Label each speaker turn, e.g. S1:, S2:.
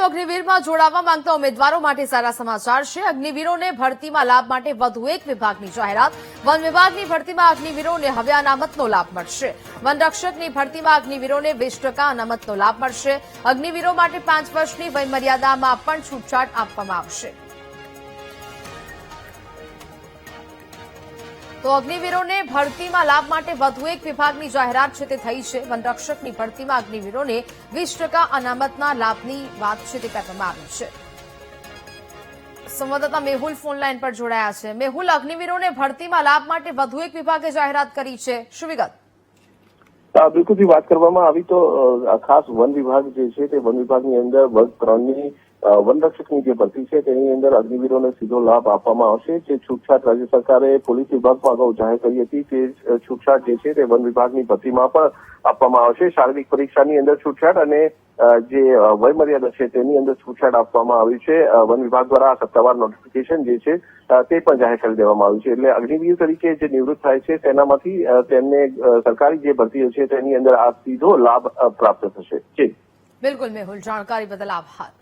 S1: તો અગ્નિવીરમાં જોડાવા માંગતા ઉમેદવારો માટે સારા સમાચાર છે। અગ્નિવીરોને ભરતીમાં લાભ માટે વધુ એક વિભાગની જાહેરાત। વન વિભાગની ભરતીમાં અગ્નિવીરોને હવે અનામતનો લાભ મળશે। વનરક્ષકની ભરતીમાં અગ્નિવીરોને 20% અનામતનો લાભ મળશે। અગ્નિવીરો માટે 5 વર્ષની વયમર્યાદામાં પણ છૂટછાટ આપવામાં આવશે। તો અગ્નિવીરોને ભરતીમાં લાભ માટે વધુ એક વિભાગની જાહેરાત છે તે થઈ છે। વનરક્ષકની ભરતીમાં અગ્નિવીરોને 20% અનામતના લાભની વાત છે તે કરવામાં આવી છે। સંવાદદાતા મેહુલ ફોન લાઈન પર જોડાયા છે। મેહુલ, અગ્નિવીરોને ભરતીમાં લાભ માટે વધુ એક વિભાગે જાહેરાત કરી છે, શું વિગત?
S2: બિલકુલથી વાત કરવામાં આવી તો ખાસ વન વિભાગ જે છે તે વન વિભાગની અંદર વર્ગ 3ની વનરક્ષકની જે ભરતી છે તેની અંદર અગ્નિવીરોને સીધો લાભ આપવામાં આવશે। જે છૂટછાટ રાજ્ય સરકારે પોલીસ વિભાગમાં અગાઉ જાહેર કરી હતી તે છૂટછાટ જે છે તે વન વિભાગની ભરતીમાં પણ આપવામાં આવશે। શારીરિક પરીક્ષાની અંદર છૂટછાટ અને જે વયમર્યાદા છે તેની અંદર છૂટછાટ આપવામાં આવી છે। વન વિભાગ દ્વારા સત્તાવાર નોટિફિકેશન જે છે તે પણ જાહેર કરી દેવામાં આવ્યું છે। એટલે અગ્નિવીર તરીકે જે નિવૃત્ત થાય છે તેનામાંથી તેમને સરકારી જે ભરતીઓ છે તેની અંદર આ સીધો લાભ પ્રાપ્ત થશે।
S1: બિલકુલ મેહુલ, જાણકારી બદલ આભાર।